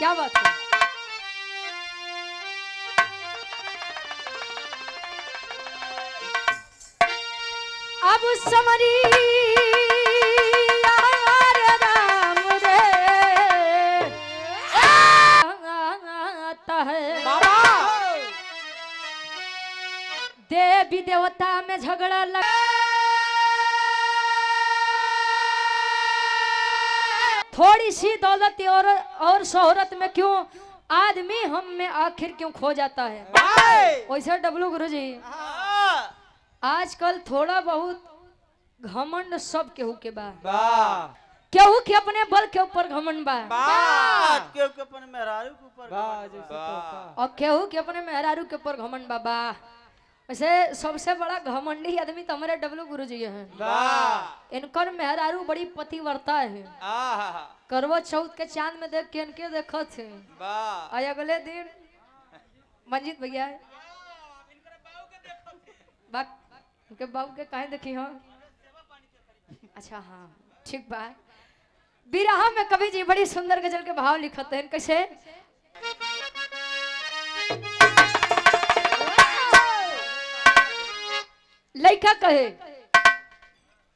क्या बात है। अब समरी राम रे आता है देवी देवता में झगड़ा लगा थोड़ी सी दौलत और शोहरत में क्यों आदमी हम में आखिर क्यों खो जाता है। वैसे डब्लू गुरुजी आजकल थोड़ा बहुत घमंड सब केहू के बा केहू के अपने बल के ऊपर घमंड बा केहू के अपने मेहरारू के ऊपर और केहू के अपने मेहरारू के ऊपर घमंड बा। वैसे सबसे बड़ा घमंडी आदमी तो हमारे डब्लू गुरुजी हैं। इनकर मेहरारू बड़ी पतिव्रता है। करवा चौथ के चांद में देख के इनके देखत थे और अगले दिन मंजीत भैया उनके बाबू के कहे देखी हो। अच्छा हाँ ठीक बा। बिरहा में कवि जी बड़ी सुंदर गजल के भाव लिखते हैं कैसे। लइका कहे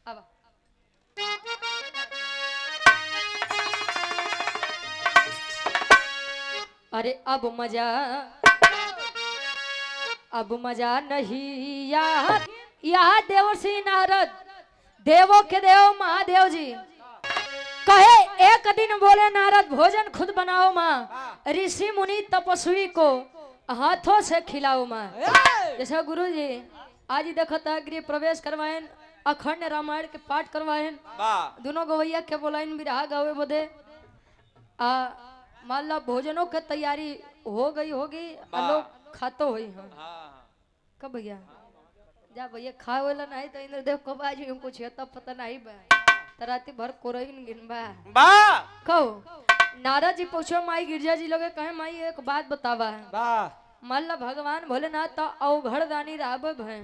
अब अरे अब मजा नहीं यहाँ देवर्षि नारद देवों के देव महादेव जी कहे एक दिन बोले नारद भोजन खुद बनाओ माँ ऋषि मुनि तपस्वी को हाथों से खिलाओ माँ। जैसा गुरु जी आज ही देखो था गृह प्रवेश करवाएं अखंड रामायण के पाठ करवाएं दोनों गवैया के बोलाइन बिरहा गावे बोदे मान लो भोजनों की तैयारी हो गई होगी लोग खातो हुई हैं कब भैया जा भैया खा वाला नहीं तो इंद्र देव कब आज हमको तब पता नहीं बा तराती भर कोरइन गिन बा कहो नारद जी पूछो माई गिरजा जी लोगे कहे माई एक बात बतावा मल्ल भगवान भोलेनाथ तो अवघड़दानी राबब हैं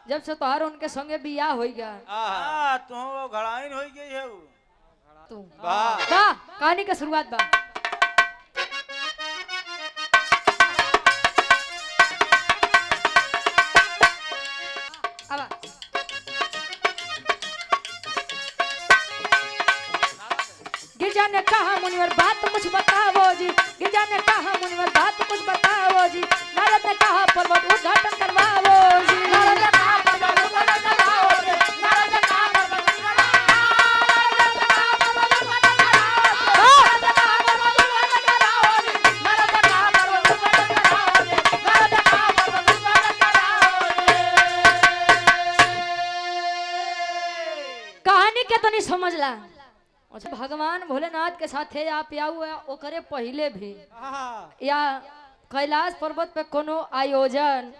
जब से तोहार उनके संगे बियाह हो गया तू घड़ाइन हो गई है तू वाह कहानी का शुरुआत बा। गिरजा ने कहा मुनिवर बात कुछ बताओ जी गिरजा ने कहा मुनिवर बात कुछ बताओ जी नारद ने कहा पर्वत उद्घाटन करवाओ जी नारद ने कहा पर्वत उद्घाटन करवाओ जी नारद ने कहा पर्वत कहानी के तो नहीं समझ ला। भगवान भोलेनाथ के साथ आप ओकरे पहले भी या कैलाश पर्वत पे कोनो आयोजन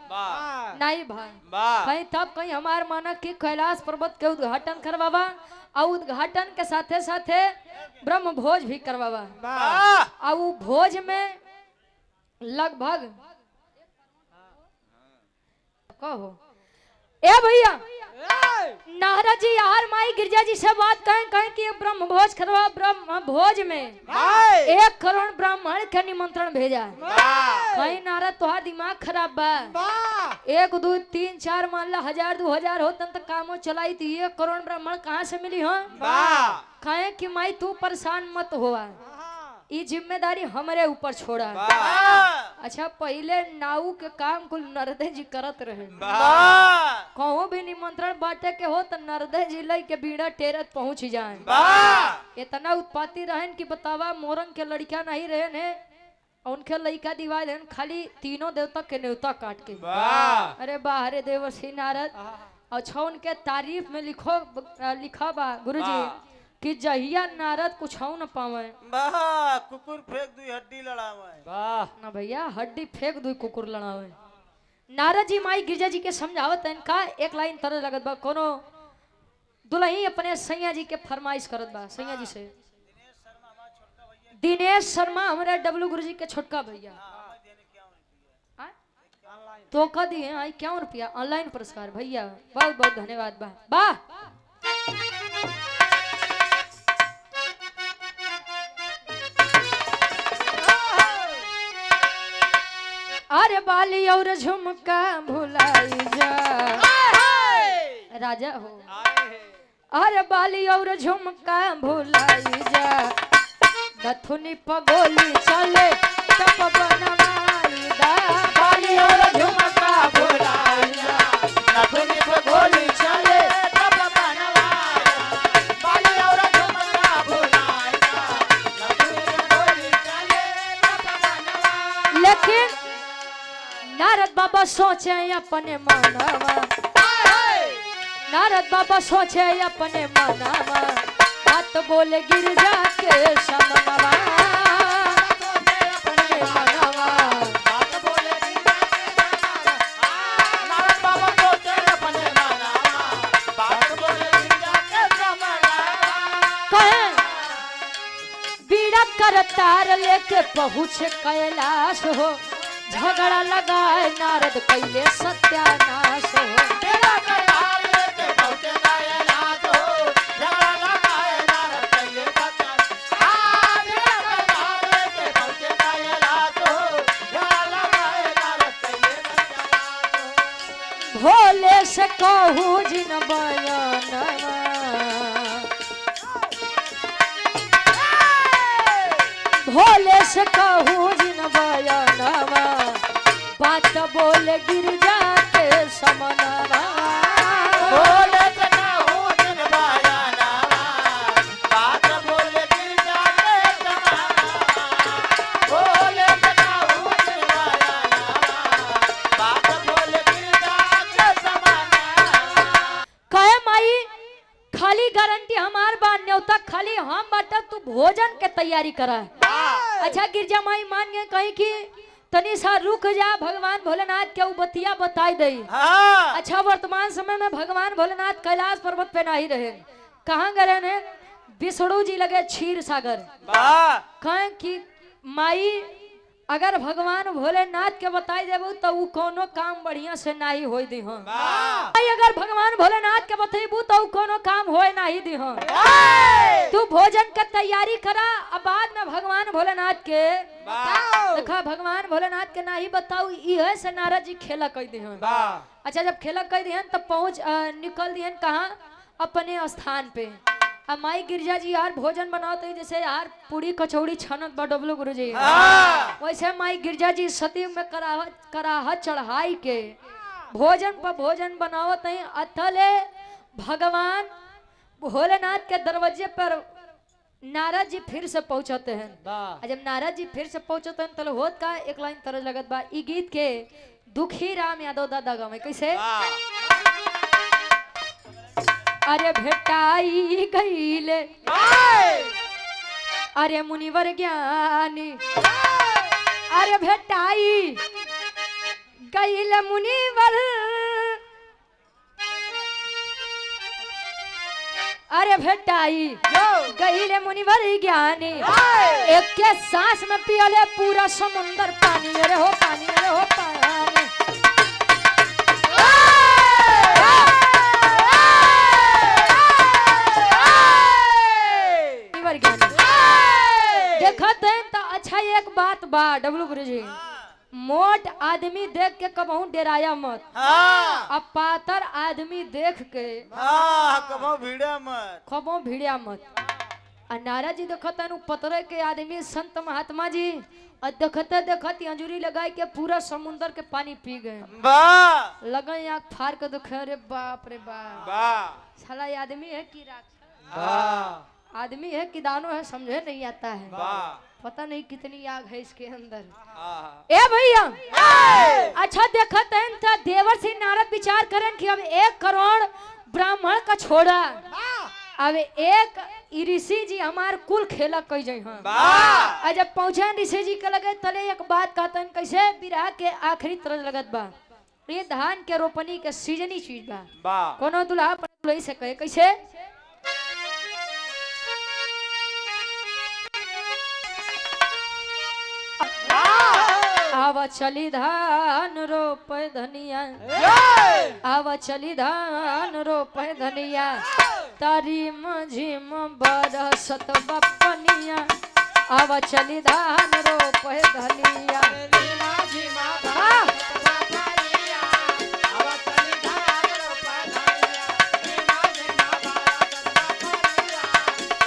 नहीं कहीं तब कहीं हमार मानक की कैलाश पर्वत के उद्घाटन करवावा और उद्घाटन के साथे साथे ब्रह्म भोज भी करवावा और वो भोज में लगभग कहो ए भैया नारद जी यार माई गिरजा जी से बात कहें कि ब्रह्म भोज करवा ब्रह्म भोज में 1 करोड़ ब्राह्मण के निमंत्रण भेजा कहीं नारद तो दिमाग खराब बा 1 2 3 4 मान ला 1000 2000 होतन तो कामो चलाई थी 1 करोड़ ब्राह्मण कहाँ से मिली हो कहे कि माई तू परेशान मत हुआ ये जिम्मेदारी हमारे ऊपर छोड़ा। अच्छा पहले नाऊ के काम कुल नरदे जी करत रहे कहूँ भी निमंत्रण बांटे के हो तो नरदे जी लई के बीड़ा टेरत पहुंच जाए इतना उत्पाती रहन कि बतावा मोरंग के लड़कियां नहीं रहे ने उनके लड़का दिवाल है खाली तीनों देवता के न्योता काट के अरे बाहरे देवर्षि नारद अच्छा उनके तारीफ में लिखा बा गुरुजी कि जहिया नारद कुछ न पावे कुकुर फेंक दुई हड्डी लड़ावे ना भैया हड्डी फेंक दुई कुकुर लड़ावे। नारद जी माई गिरजा जी के समझावत है इनका एक लाइन तरह लगत बा कोनो दुल्ही अपने सैया जी के फरमाइश करत बा सैया जी से दिनेश शर्मा हमारे डब्लू गुरुजी के छोटका भैया तो का दिए आई 51 रुपया ऑनलाइन पुरस्कार भैया बहुत बहुत धन्यवाद बा वाह। बाली और झुमका भुलाई जा राजा हो अरे बाली और झुमका भुलाई जा नथुनी पगोली चले तप बनवाई दा बाली और झुमका भुलाई जा नथुनी पगोली चले तब बनवाई बाली और झुमका भुलाई नथुनी पगोली चले तब बनवाई। लेकिन नारद बाबा सोचे अपने मनवा नारद बाबा सोचे अपने मनवा बात बोले गिरजा के समनवा अपने मनवा बात बोले नारद बाबा सोचे अपने मनवा बात बोले गिरजा के समनवा। कहे बीड़ा कर तार लेके पहुँच कैलाश हो झगड़ा लगाए नारद कैले सत्यानाश हो तेरा कटार लेके पहुंचे कैलाश हो झगड़ा लगाए नारद कैले सत्यानाश। तेरा कटार लेके पहुंचे कैलाश हो झगड़ा लगाए नारद कैले सत्यानाश। भोले से कहूँ जिन बयानवा भोले से कहूँ जिन बयानवा बात बोले गिरजा के समनवा बोले से कहूँ जिन बयानवा बात बोले गिरजा के समनवा। बोले से कहूँ जिन बयानवा बात बोले गिरजा के समनवा। कहे माई खाली गारंटी हमार बा न्योता खाली हम बाटा तू भोजन के तैयारी करा। अच्छा गिरजा माई मान गए कहीं कि तनी सा रुक जा भगवान भोलेनाथ के बतिया बताई दई। हाँ अच्छा वर्तमान समय में भगवान भोलेनाथ कैलाश पर्वत पे नहीं रहे कहाँ गए ने विष्णु जी लगे क्षीर सागर वाह कहें कि माई अगर भगवान भोलेनाथ के बताई देबू तो उ कोनो काम बढ़िया से नहीं होई दी हम वाह माई अगर भगवान भोलेनाथ के बतेबू तो उ कोनो काम होए नहीं दी हम तू भोजन के तैयारी करा अब बाद में भगवान भोलेनाथ के वाह देखा भगवान भोलेनाथ के नहीं बताऊ इहे से नारद जी खेला कह दिहन। वाह अच्छा जब खेला कह दिहन तब पहुंच निकल दिहन कहाँ अपने स्थान पे। अब माई गिरजा जी यार भोजन बनाते हैं जैसे यार पूरी कचौड़ी छनत बा डबलू गुरु जी हाँ। वैसे माई गिरजा जी सती में कराहत चढ़ाई के भोजन पर भोजन बनावत नहीं अथले भगवान भोलेनाथ के दरवाजे पर नारद जी फिर से पहुंचते हैं। जब नारद जी फिर से पहुंचते हैं तो होत का एक लाइन तरह लगत बा ई गीत के दुखी राम यादव दादा गावे कैसे अरे भेटाई गईले अरे मुनिवर ज्ञानी अरे भेटाई गईले मुनिवर अरे भेटाई गईले मुनिवर ज्ञानी एक के सांस में पियले पूरा समुंदर पानी अरे हो पानी अरे हो पानी देखते हैं तो अच्छा एक बात बा डब्लू गुरु जी मोट आदमी देख के कबहू डेराया मत हाँ अब पातर आदमी देख के हाँ कबो भीड़ा मत कबहू भिड़िया मत। आ नाराज जी देखते हैं पतरे के आदमी संत महात्मा जी और देखते देखते अंजूरी लगाए के पूरा समुंदर के पानी पी गए वाह लगे आँख फाड़ के देखे अरे बाप रे बाप वाह साला ये आदमी है कि राक्षस वाह आदमी है कि दानो है समझे नहीं आता है वाह पता नहीं कितनी आग है इसके अंदर। हाँ। ए भैया अच्छा देखते हैं तो देवर से नारद विचार करें कि अब 1 करोड़ ब्राह्मण का छोड़ा अब एक ऋषि जी हमार कुल खेला कह जाए हैं। जब पहुंचे ऋषि जी के लगे तले एक बात कहते हैं कैसे बिरहा के आखिरी तरह लगत बा ये धान के रोपनी के सीजनी चीज बा कोनो दुल्हा पर दुल्ही से कहे कैसे आवा चली धान रोपे धनिया आवा चली धान रोपे धनिया तारी मझिम बरसत बपनिया आवा चली धान रोप धनिया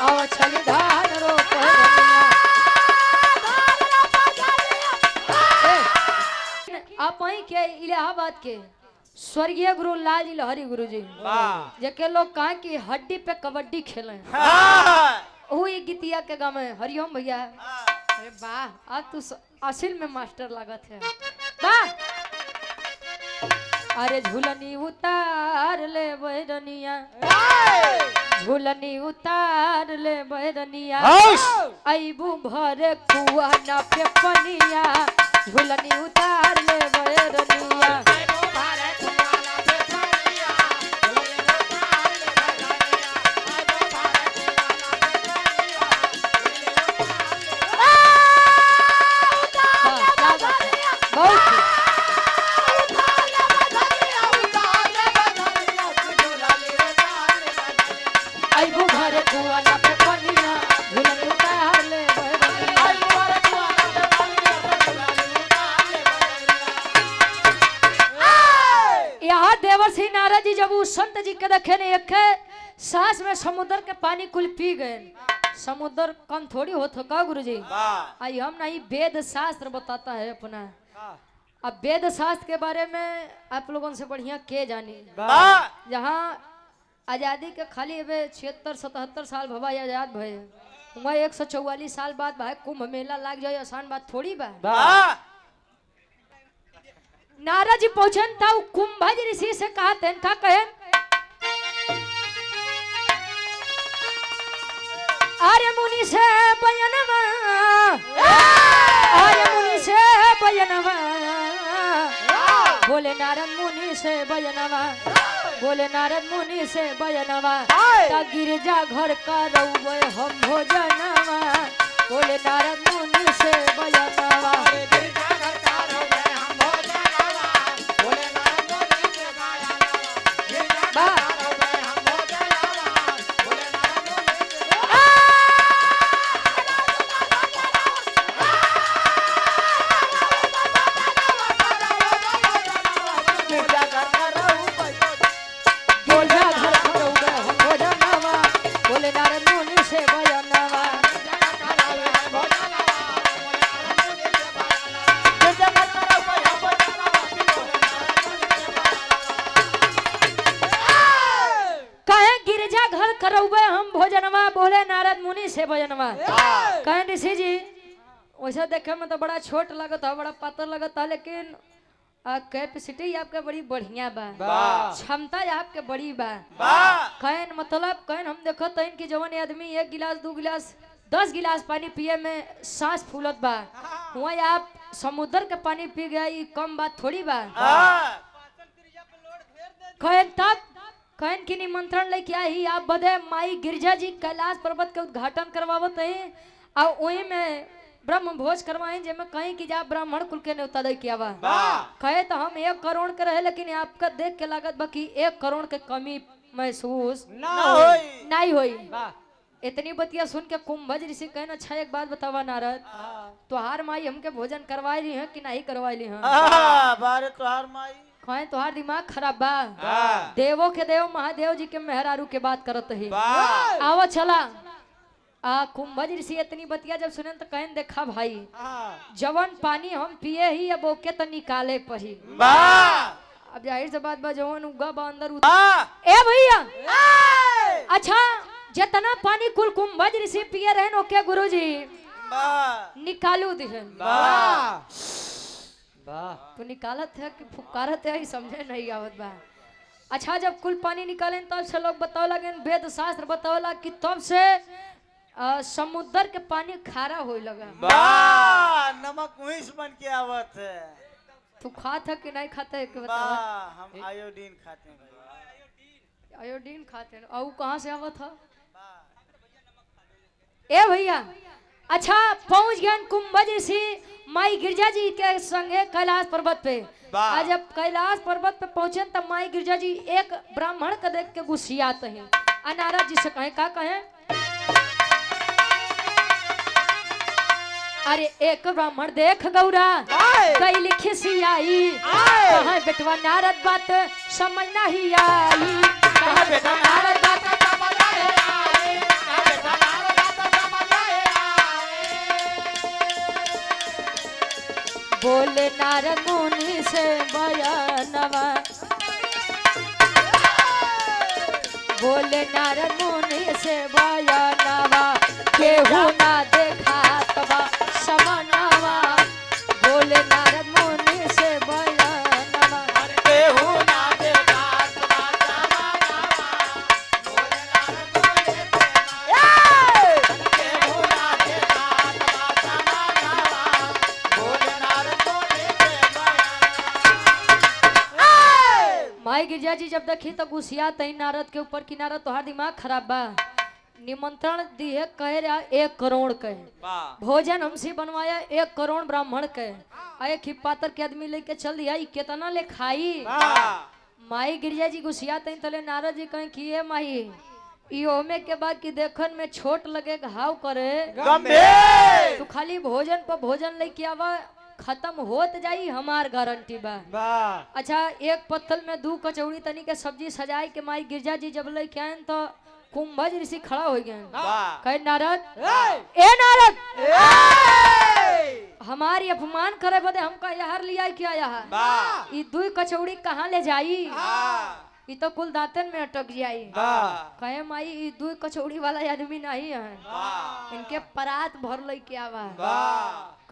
आवा चली धान रोप आप वहीं के इलाहाबाद के स्वर्गीय गुरु लाल जी लहरी गुरु जी जेके लोग कहा कि हड्डी पे कबड्डी खेले वही गीतिया के गाँव में हरिओम भैया। अरे वाह आज तू असिल में मास्टर लागत है वाह। अरे झूलनी उतार ले बैरनिया झूलनी उतार ले बैरनिया अबू भरे कुआ न पे पनिया झूलनी उतार ले बैरनिया देवर्षि नारद जी जब उस संत जी के देखे ने एक सांस में समुद्र के पानी कुल पी गए। समुद्र कम थोड़ी होता का गुरु जी आई हम नहीं वेद शास्त्र बताता है अपना। अब वेद शास्त्र के बारे में आप लोगों से बढ़िया के जानी जहाँ आजादी के खाली अबे 76-77 साल भवा आजाद भये वहाँ 144 साल बाद भाई कुंभ मेला लाग जाए आसान बात थोड़ी बा। नारद जी पहुंचन था कुंभज ऋषि से कहते हैं का कहे आर्य मुनि से बयनवा आर्य मुनि से बयनवा बोले नारद मुनि से बयनवा बोले नारद मुनि से बयनवा ता गिरजा घर का रउवे हम भोजनवा बोले नारद मुनि से बयनवा बोले नारद मुनि से भजनवा कहे ऋषि जी वैसे देखे में तो बड़ा छोट लगता बड़ा पातर लगता लेकिन कैपेसिटी आपके बड़ी बढ़िया बा क्षमता आपके बड़ी बा कहन मतलब कहन हम देखो तो इनकी जवान आदमी 1 गिलास 2 गिलास 10 गिलास पानी पिए में सांस फूलत बा वहाँ आप समुद्र के पानी पी गया ये कम बात थोड़ी बा। कहन तब कहन की निमंत्रण लेके आई आप बदे माई गिरजा जी कैलाश पर्वत के उद्घाटन करवावत है और वही में ब्रह्म भोज करवाए जेमे कहीं कि जा ब्राह्मण कुल के न्योता दे किया बा कहे तो हम 1 करोड़ के रहे लेकिन आपका देख के लागत बा कि 1 करोड़ के कमी महसूस नहीं हुई। इतनी बतिया सुन के कुंभज ऋषि कहना अच्छा एक बात बतावा नारद तोहार माई हमके भोजन करवाई ली है कि नहीं करवाई ली है तोहार माई कहे तोहार दिमाग खराब बा देवों के देव महादेव जी के मेहरारू के बात करत ही आओ चला कुंभज ऋषि इतनी बतिया जब सुने तो कहन देखा भाई जवन पानी हम पिए ही अब ओके तो निकाले पही अब जाहिर से बात बा जवन उगा बा अंदर ए भैया अच्छा जितना पानी कुल कुंभज ऋषि पिए रहे ओके गुरुजी निकालू दिहन तो निकालत है कि फुकारत है ही समझे नहीं आवत बा। अच्छा जब कुल पानी निकाले तब से लोग बताओ लगे वेद शास्त्र बताओला कि तब से समुद्र के पानी खारा होए लगा नमक वहीं से बन के आवत है। तू खात है कि नहीं खाता है कि बताओ। हम आयोडीन खाते हैं भाई आयोडीन खाते हैं और कहाँ से आवत है ए भैया। अच्छा पहुंच गए कुंभज ऋषि माई गिरजा जी के संगे कैलाश पर्वत पे। आज जब कैलाश पर्वत पे पहुंचे तब माई गिरजा जी एक ब्राह्मण का देख के गुस्सियात हैं नारद जी से कहे का कहे अरे एक ब्राह्मण देख गौरा कई लिखी सियाई कहाँ बेटवा नारद बात समझ नहीं आई कहाँ बेटा नारद बात बोले नारद मुनि से बयानवा बोले नारद मुनि से बयानवा केहू ना देखा तबा समनवा बोले नारद मुनि से बयानवा केहू ना देखा तबा समनवा बोले नारद मुनि से केहू ना देखा तबा समनवा बोले नारद मुनि से माई गिरजा जी जब देखी तो गुस्सिया तई नारद के ऊपर कि नारद तोहार दिमाग खराब बा निमंत्रण दिए कह रहा 1 करोड़ के भोजन हमसे बनवाया 1 करोड़ ब्राह्मण के एक ही पात्र के आदमी लेके चल दिया ई कितना ले खाई माई गिरजा जी गुस्सिया तई तले नारद जी कहें कि ये माई ई ओमे के बाद की देखन में छोट लगे घाव करे गंभीर तू खाली भोजन पर भोजन लेके आवा खत्म होत जाई हमार गारंटी बा अच्छा एक पत्तल में 2 कचौड़ी तनी के सब्जी सजाए के माई गिरजा जी जब लेके आए तो कुंभज ऋषि खड़ा हो गए कहे नारद ए नारद हमारी अपमान करे बदे हमका यहाँ लिया क्या यहाँ ये 2 कचौड़ी कहाँ ले जाई ये तो कुल दांतन में अटक जाई कहे माई ये 2 कचौड़ी वाला आदमी नहीं है इनके परात भर ले के आवा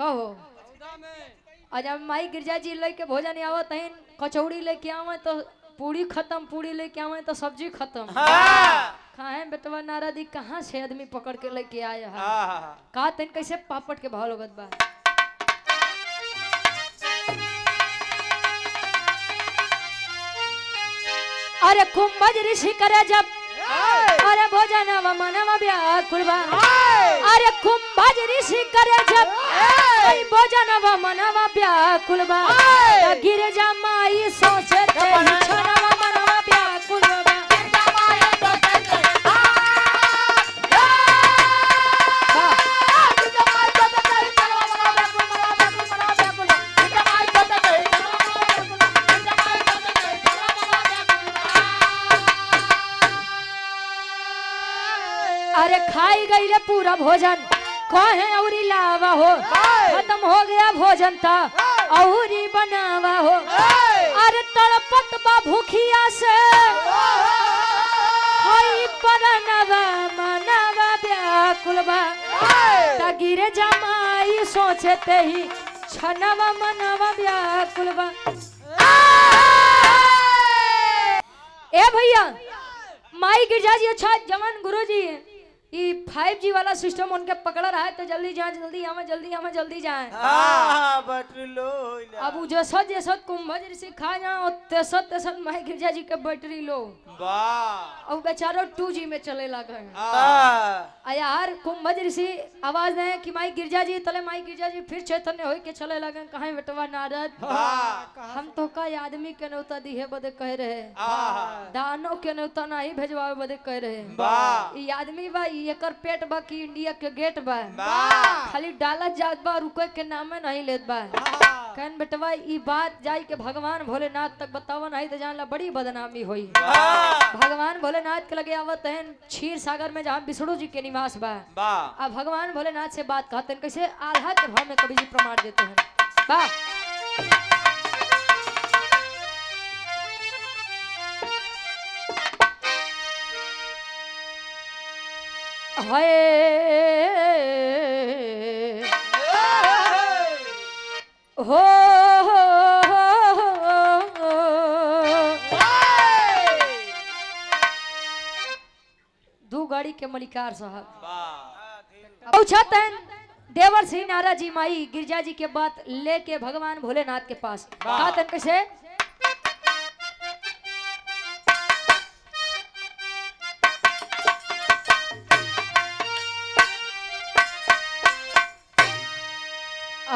कहो जब माई गिरजा जी लेके भोजन आवत है कचौड़ी लेके आवे तो पूरी खत्म पूरी लेके आवे तो सब्जी खत्म खाए बेटवा नारद जी कहाँ से आदमी पकड़ के लेके आया है का तन कैसे पापड़ के भाव लगत बा अरे कुंभज ऋषि करे जब अरे भोजनवा मनवा व्याकुल बा अरे कुंभज ऋषि करे जब भोजनवा मनवा व्याकुल बा गिरजा माई सोचे ते छनवा मनवा व्याकुल बा अरे खाई गई रे पूरा भोजन कहे औरी लावा हो खत्म हो गया भोजन था औरी बनावा हो अरे तड़पत बा भूखिया से हई परनवा मनवा व्याकुल बा ता गिरे जमाई सोचते ही छनवा मनवा व्याकुल बा ए भैया माई गिरजा जी अच्छा जवान गुरु जी ये 5G वाला सिस्टम उनके पकड़ा रहा है तो जल्दी जाए जल्दी आवे जल्दी जाए बैटरी लो अब जैसा कुंभज ऋषि खा जाओ तेसत माई गिरजा जी के बैटरी लो अब बेचारा 2G में चले लगे यार कुंभज ऋषि आवाज दें कि माई गिरजा जी तले माई गिरजा जी फिर चैतन्य हो के चले लगे कहा बेटवा नारद हम तो का आदमी के न्योता दिहे बदे कह रहे दानों के न्योता नहीं भेजवावे बदे कह रहे ये आदमी बा एकर पेट बा कि इंडिया के गेट बा खाली डाला जात बा रुके के नामे नहीं लेत बा कहन बेटवा ई बात जाई के भगवान भोलेनाथ तक बतावा नहीं तो जानला बड़ी बदनामी होई भगवान भोलेनाथ के लगे आवत हैं क्षीर सागर में जहाँ विष्णु जी के निवास बा अब भगवान भोलेनाथ से बात कहते हैं कैसे आल्हा के भाव में कवि जी प्रमाण देते हैं बा हाय हो दो गाड़ी के मलिकार साहब पूछते हैं देवर श्री नारद जी माई गिरजा जी के बात लेके भगवान भोलेनाथ के पास कहते हैं कैसे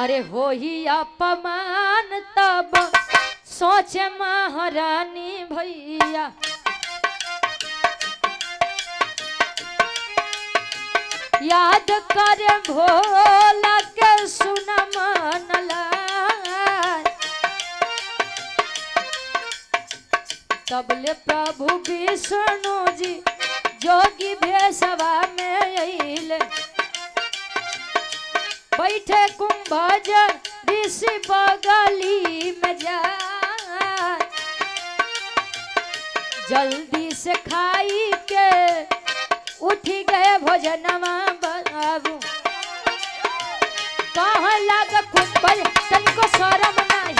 अरे हो ही अपमान तब सोचे महारानी भैया याद कर भोला के सुन मनला तबले प्रभु विष्णु जी जोगी भेषवा में अइले बैठे कुंभज ऋषि बगली में जा जल्दी से खाई के उठी गए भोजनवा बाबू कहाँ लग कुंभज तनको शरम नहीं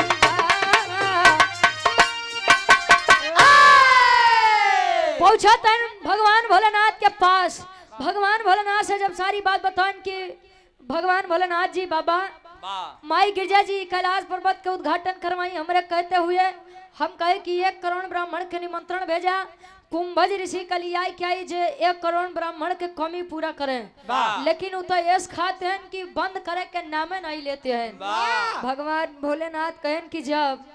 पहुंचा तन भगवान भोलेनाथ के पास। भगवान भोलेनाथ से जब सारी बात बतान कि भगवान भोलेनाथ जी बाबा माई गिरजा जी कैलाश पर्वत के उद्घाटन करवाई हमरे कहते हुए हम कहे कि 1 करोड़ ब्राह्मण के निमंत्रण भेजा कुंभज ऋषि कलियाई क्या जे 1 करोड़ ब्राह्मण के कमी पूरा करें लेकिन वो तो ऐस खाते हैं कि बंद करे के नामे नहीं लेते हैं। भगवान भोलेनाथ कहन कि जब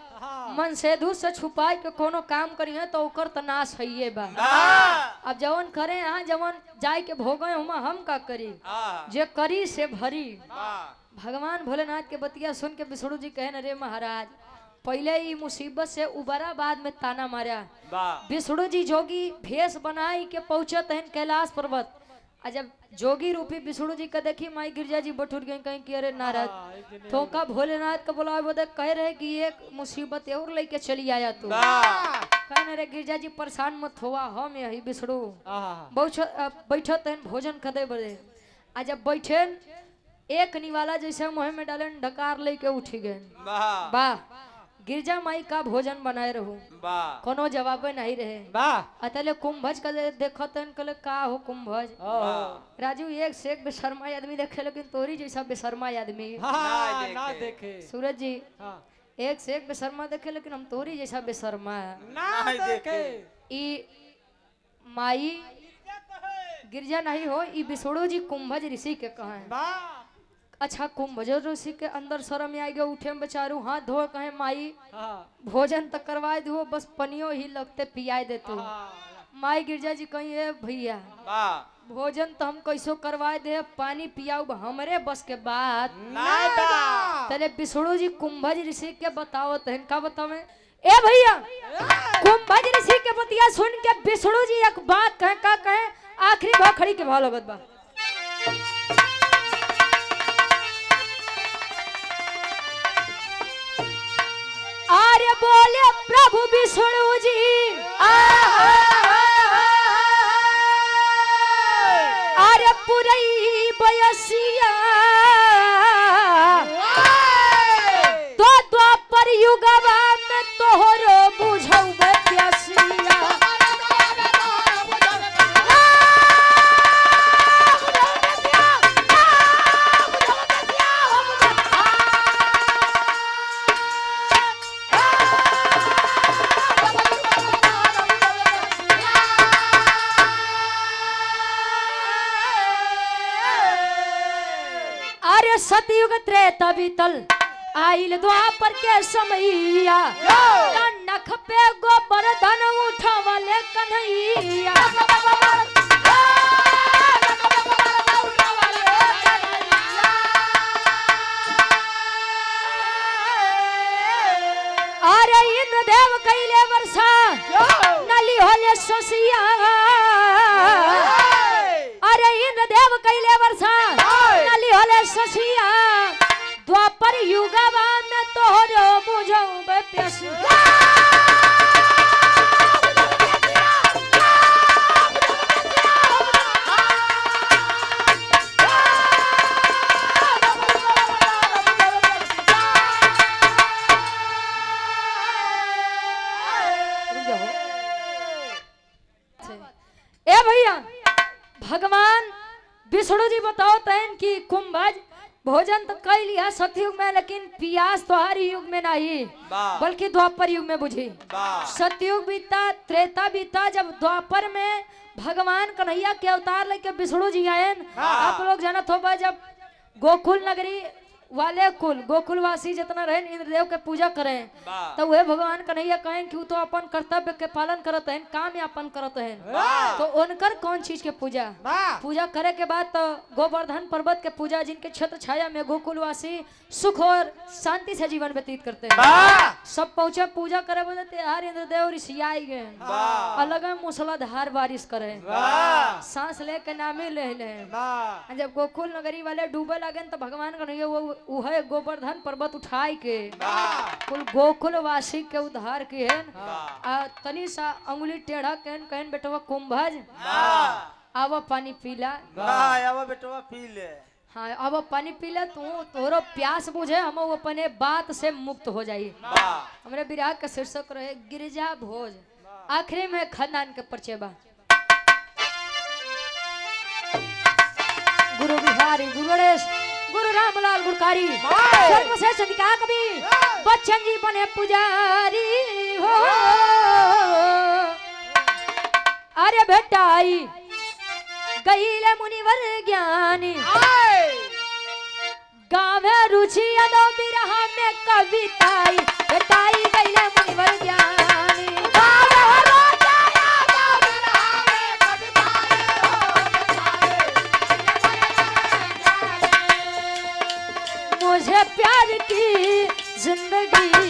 मन सेधु से छुपाई के कोनो काम करी है तो ओकर त नाश है बा। अब जवन करे यहाँ जवन जाय के भोगे हम का करी जे करी से भरी। भगवान भोलेनाथ के बतिया सुन के विष्णु जी कहन अरे महाराज पहले ही मुसीबत से उबरा बाद में ताना मारा। विष्णु जी जोगी भेष बनाई के पहुंचत हैं कैलाश पर्वत। जब जोगी रूपी विष्णु जी का देखी माई गिरजा जी बटुर गई कहीं कि अरे नारद तो का भोलेनाथ का बोला बोले कह रहे कि एक मुसीबत और लेके चली आया तू कहने रे गिरजा जी परेशान मत हुआ हम यही विष्णु बैठत हैं भोजन खदे बड़े। जब बैठे एक निवाला जैसे मुँह में डाले ढकार लेके उठी गए। वाह गिरजा माई का भोजन बनाए रहू कोनो जवाब नहीं रहे। अतले कुंभज का देखत कले का हो कुंभज राजू एक से एक बेशर्मा आदमी देखे लेकिन तोरी जैसा बेशर्मा आदमी ना देखे। सूरज जी एक से एक बेशर्मा देखे लेकिन हम तोरी जैसा बेशर्मा ना देखे। ई माई गिरजा नहीं हो ई विष्णु जी कुंभज ऋषि के कहा है। अच्छा कुंभज ऋषि के अंदर शर्म आ गया उठे में बेचारू हाथ धो कहे माई भोजन तक करवा दो बस पनियो ही लगते पियाई दे तू। माई गिरजा जी कही भैया भोजन तो हम कैसो करवा दे पानी पियाऊ हमरे बस के बात तले विष्णु जी कुंभज ऋषि के बताओ तहन का बतावे ए भैया कुंभज ऋषि के बतिया सुन के विष्णु जी एक बात कहे का कहे आखिरी भाव खड़ी के भाव लगत बा। आर्य बोले प्रभु विष्णु जी आर्य पुरई बयसिया तो द्वापर युगवा में तोहरो बुझौ बयसिया सतयुग त्रेता बीतल आइल द्वापर के समैया नख पे गोबर धन उठावले कन्हैया अरे इंद्र देव कैले वर्षा नली होले ससिया अरे इंद्र देव कैले वर्षा नली होले ससिया द्वापर युगवा में तोहरो बुझौ प्यासिया ए भैया भगवान विष्णु जी बताओ तैन की कुंभज भोजन तो कर लिया सतयुग में लेकिन पियास तो हर युग में नहीं बल्कि द्वापर युग में बुझी। सतयुग बीता त्रेता बीता जब द्वापर में भगवान कन्हैया के अवतार लेके विष्णु जी आए। आप लोग जानत हो जब गोकुल नगरी वाले कुल गोकुलवासी जितना रहे इंद्रदेव के पूजा करें तो वे भगवान कन्हैया कहें कि वो तो अपन कर्तव्य के पालन करत हैं, काम यापन करत हैं, तो उनकर कौन चीज के पूजा पूजा करे के बाद तो गोवर्धन पर्वत के पूजा, जिनके छत्र छाया में गोकुलवासी सुख और शांति से जीवन व्यतीत करते हैं। सब पहुंचे पूजा करे बोले त्यार इंद्रदेव ऋषियाई गए, अलग मूसलाधार बारिश करे, सांस लेके नामी ले जब गोकुल नगरी वाले डूबे लगे तो भगवान कन्हैया वो है गोवर्धन पर्वत उठाई के कुल गोकुल वासी के उद्धार की है। तनी सा अंगुली टेढ़ा कहन बेटवा कुंभज आवा पानी पीला, आवा बेटवा पी ले। हाँ अब पानी पी ले, तू तोरो प्यास बुझे, हम वो अपने बात से मुक्त हो जाइए। हमारे विराग का शीर्षक रहे गिरिजा भोज। आखिरी में खानदान के परिचय बा। गुरु बिहारी गुरु गणेश गुरु रामलाल गुरकारी स्वर्ग से संधिका कवि बच्चन जी बने पुजारी हो। अरे बेटाई गईले मुनिवर ज्ञानी गाँव रुचि अदो बिरहा में कविताई बेटाई गईले मुनिवर ज्ञानी मुझे प्यार की जिंदगी